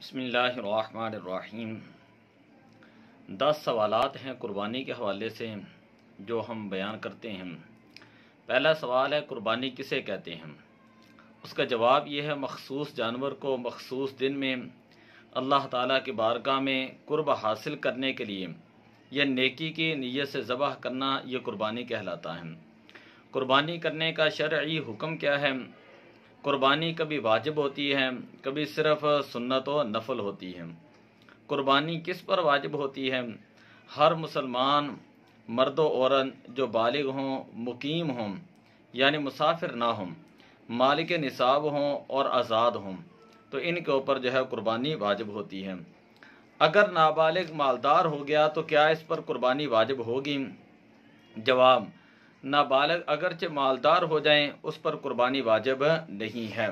بسم اللہ الرحمن الرحیم 10 سوالات ہیں قربانی کے حوالے سے جو ہم بیان کرتے ہیں۔ پہلا سوال ہے قربانی کسے کہتے ہیں؟ اس کا جواب یہ ہے مخصوص جانور کو مخصوص دن میں اللہ تعالیٰ کی بارگاہ میں قرب حاصل کرنے کے لیے یا نیکی کی نیت سے ذبح کرنا یہ قربانی کہلاتا ہے۔ قربانی کرنے کا شرعی حکم کیا ہے؟ قربانی کبھی واجب ہوتی ہے، کبھی صرف سنت و نفل ہوتی ہے۔ قربانی کس پر واجب ہوتی ہے؟ ہر مسلمان مرد و عورت جو بالغ ہوں، مقیم ہوں یعنی مسافر نہ ہوں، مالک نصاب ہوں اور آزاد ہوں تو ان کے اوپر قربانی واجب ہوتی ہے۔ اگر نابالغ مالدار ہو گیا تو کیا اس پر قربانی واجب ہوگی؟ جواب: نابالغ اگرچہ مالدار ہو جائیں اس پر قربانی واجب نہیں ہے۔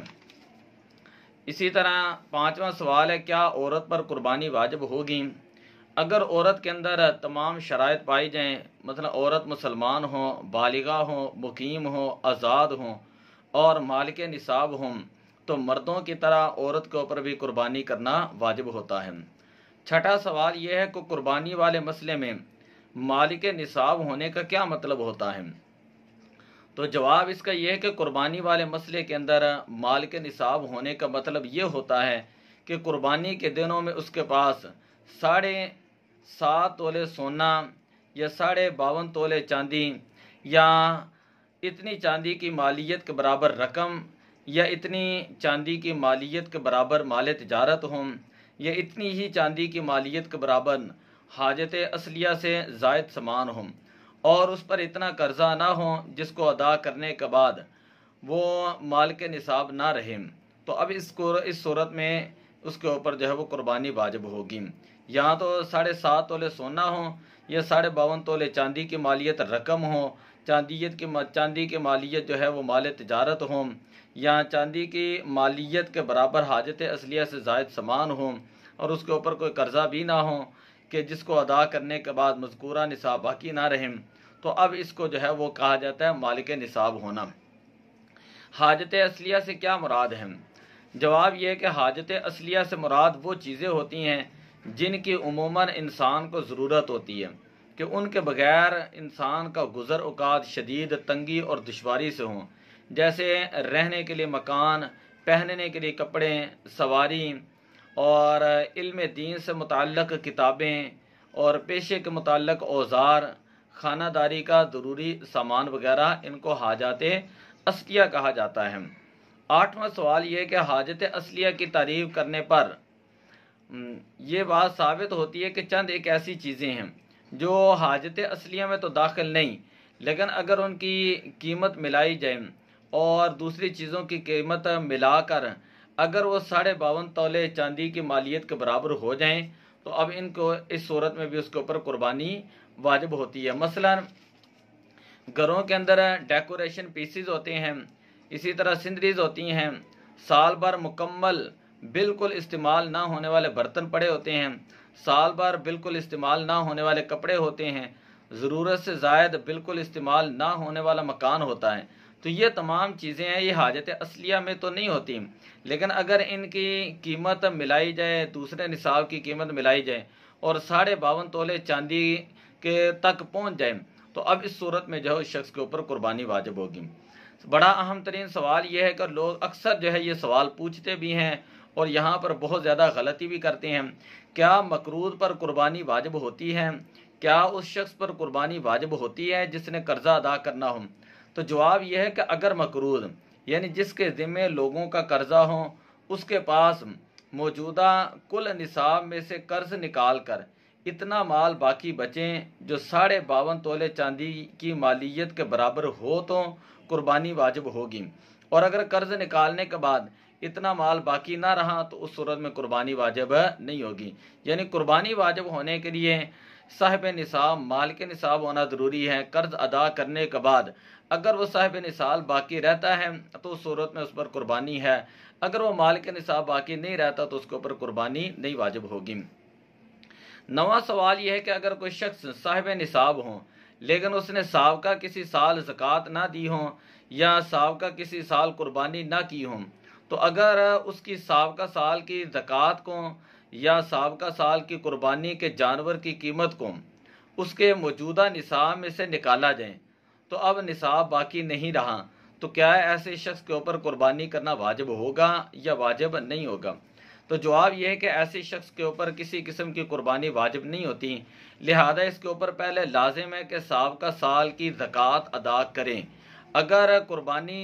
اسی طرح پانچواں سوال ہے کیا عورت پر قربانی واجب ہوگی؟ اگر عورت کے اندر تمام شرائط پائی جائیں، مثلا عورت مسلمان ہوں، بالغہ ہوں، مقیم ہوں، آزاد ہوں اور مالک نصاب ہوں تو مردوں کی طرح عورت کے اوپر بھی قربانی کرنا واجب ہوتا ہے۔ چھٹا سوال یہ ہے کہ قربانی والے مسئلے میں مالک نصاب ہونے کا کیا مطلب ہوتا ہے؟ تو جواب اس کا یہ ہے کہ قربانی والے مسئلے کے اندر مالک نصاب ہونے کا مطلب یہ ہوتا ہے کہ قربانی کے دنوں میں اس کے پاس 7.5 تولے سونا یا 52.5 تولے چاندی یا اتنی چاندی کی مالیت کے برابر رقم یا اتنی چاندی کی مالیت کے برابر مال تجارت ہوں یا اتنی ہی چاندی کی مالیت کے برابر حاجت اصلیہ سے زائد سامان ہوں اور اس پر اتنا قرضہ نہ ہو جس کو ادا کرنے کے بعد وہ مال کے نصاب نہ رہے تو اب اس صورت میں اس کے اوپر وہ قربانی واجب ہوگی۔ یہاں تو 7.5 تولے سونا ہو یا 52.5 تولے چاندی کی مالیت رقم ہو، چاندی کی مالیت وہ مال تجارت ہو یا چاندی کی مالیت کے برابر حاجت اصلیہ سے زائد سامان ہو اور اس کے اوپر کوئی قرضہ بھی نہ ہو کہ جس کو ادا کرنے کے بعد مذکورہ نصاب باقی نہ رہے تو اب اس کو وہ کہا جاتا ہے مالک نصاب ہونا۔ حاجت اصلیہ سے کیا مراد ہے؟ جواب یہ ہے کہ حاجت اصلیہ سے مراد وہ چیزیں ہوتی ہیں جن کی عموماً انسان کو ضرورت ہوتی ہے کہ ان کے بغیر انسان کا گزر اوقات شدید تنگی اور دشواری سے ہوں، جیسے رہنے کے لیے مکان، پہننے کے لیے کپڑے، سواری اور علم دین سے متعلق کتابیں اور پیشے کے متعلق اوزار، خانہ داری کا ضروری سامان وغیرہ، ان کو حاجات اصلیہ کہا جاتا ہے۔ 8واں سوال یہ ہے کہ حاجت اصلیہ کی تعریف کرنے پر یہ بات ثابت ہوتی ہے کہ چند ایک ایسی چیزیں ہیں جو حاجت اصلیہ میں تو داخل نہیں لیکن اگر ان کی قیمت ملائی جائے اور دوسری چیزوں کی قیمت ملا کر اگر وہ 52.5 تولے چاندی کی مالیت کے برابر ہو جائیں تو اب ان کو اس صورت میں بھی اس کے اوپر قربانی واجب ہوتی ہے۔ مثلا گھروں کے اندر ڈیکوریشن پیسز ہوتے ہیں، اسی طرح سینریز ہوتی ہیں، سال بھر مکمل بالکل استعمال نہ ہونے والے برتن پڑے ہوتے ہیں، سال بھر بالکل استعمال نہ ہونے والے کپڑے ہوتے ہیں، ضرورت سے زائد بالکل استعمال نہ ہونے والا مکان ہوتا ہے تو یہ تمام چیزیں ہیں، یہ حاجت اصلیہ میں تو نہیں ہوتی لیکن اگر ان کی قیمت ملائی جائے، دوسرے نصاب کی قیمت ملائی جائے اور 52.5 تولے چاندی کے تک پہنچ جائے تو اب اس صورت میں اس شخص کے اوپر قربانی واجب ہوگی۔ بڑا اہم ترین سوال یہ ہے کہ لوگ اکثر یہ سوال پوچھتے بھی ہیں اور یہاں پر بہت زیادہ غلطی بھی کرتے ہیں، کیا مقروض پر قربانی واجب ہوتی ہے؟ کیا اس شخص پر قربانی واجب ہوتی ہے جس نے قرضہ ادا کرنا ہو؟ تو جواب یہ ہے کہ اگر مقروض یعنی جس کے ذمے لوگوں کا قرضہ ہو اس کے پاس موجودہ کل نصاب میں سے قرض نکال کر اتنا مال باقی بچیں جو 52.5 تولے چاندی کی مالیت کے برابر ہو تو قربانی واجب ہوگی، اور اگر قرض نکالنے کے بعد اتنا مال باقی نہ رہا تو اس صورت میں قربانی واجب نہیں ہوگی۔ یعنی قربانی واجب ہونے کے لیے صاحب نصاب، مال کے نصاب ہونا ضروری ہے۔ قرض ادا کرنے کے بعد اگر وہ صاحب نصاب باقی رہتا ہے تو اس صورت میں اس پر قربانی ہے، اگر وہ مال کے نصاب باقی نہیں رہتا تو اس کے اوپر قربانی نہیں واجب ہوگی۔ 9واں سوال یہ ہے کہ اگر کوئی شخص صاحب نصاب ہو لیکن اس نے سابقہ کسی سال زکوٰۃ نہ دی ہو یا سابقہ کسی سال قربانی نہ کی ہو تو اگر اس کی سابقہ سال کی زکوٰۃ کو یا سابقہ سال کی قربانی کے جانور کی قیمت کو اس کے موجودہ نصاب میں سے نکالا جائے تو اب نصاب باقی نہیں رہا، تو کیا ایسے شخص کے اوپر قربانی کرنا واجب ہوگا یا واجب نہیں ہوگا؟ تو جواب یہ ہے کہ ایسے شخص کے اوپر کسی قسم کی قربانی واجب نہیں ہوتی، لہذا اس کے اوپر پہلے لازم ہے کہ سابقہ سال کی زکوٰۃ ادا کریں۔ اگر قربانی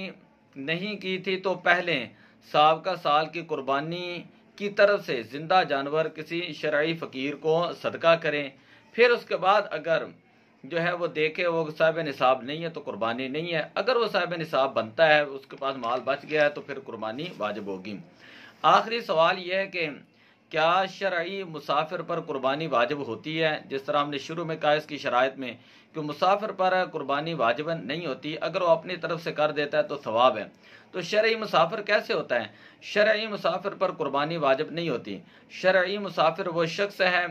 نہیں کی تھی تو پہلے سابقہ سال کی قربانی کی طرف سے زندہ جانور کسی شرعی فقیر کو صدقہ کریں، پھر اس کے بعد اگر جو ہے وہ دیکھے وہ صاحب نصاب نہیں ہے تو قربانی نہیں ہے، اگر وہ صاحب نصاب بنتا ہے، اس کے پاس مال بچ گیا ہے تو پھر قربانی واجب ہوگی۔ آخری سوال یہ ہے کہ کیا شرعی مسافر پر قربانی واجب ہوتی ہے؟ جس طرح ہم نے شروع میں کہا اس کی شرائط میں کہ مسافر پر قربانی واجب نہیں ہوتی، اگر وہ اپنی طرف سے کر دیتا ہے تو ثواب ہے۔ تو شرعی مسافر کیسے ہوتا ہے؟ شرعی مسافر پر قربانی واجب نہیں ہوتی۔ شرعی مسافر وہ شخص ہے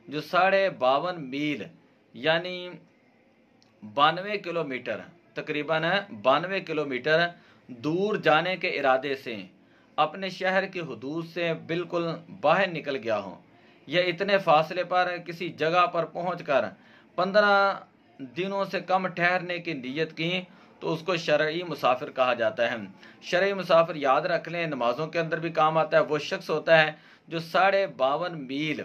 جو 52.5 میل یعنی 92 کلومیٹر، تقریباً 92 کلومیٹر دور جانے کے ارادے سے اپنے شہر کی حدود سے بالکل باہر نکل گیا ہو، یا اتنے فاصلے پر کسی جگہ پر پہنچ کر 15 دنوں سے کم ٹھہرنے کی نیت کی تو اس کو شرعی مسافر کہا جاتا ہے۔ شرعی مسافر یاد رکھ لیں نمازوں کے اندر بھی کام آتا ہے، وہ شخص ہوتا ہے جو 52.5 میل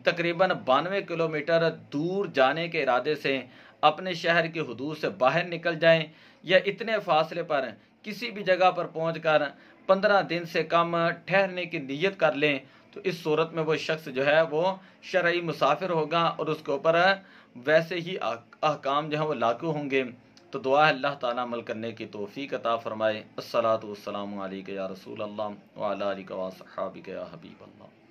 تقریباً 92 کلومیٹر دور جانے کے ارادے سے اپنے شہر کی حدود سے باہر نکل جائیں یا اتنے فاصلے پر کسی بھی جگہ پر پہنچ کر 15 دن سے کم ٹھہرنے کی نیت کر لیں، تو اس صورت میں وہ شخص جو ہے وہ شرعی مسافر ہوگا اور اس کے اوپر ویسے ہی احکام جو ہیں وہ لاگو ہوں گے۔ تو دعا ہے اللہ تعالیٰ عمل کرنے کی توفیق عطا فرمائے۔ الصلاۃ والسلام علیک یا رسول اللہ وعلی آلک و صحابک یا حبیب اللہ۔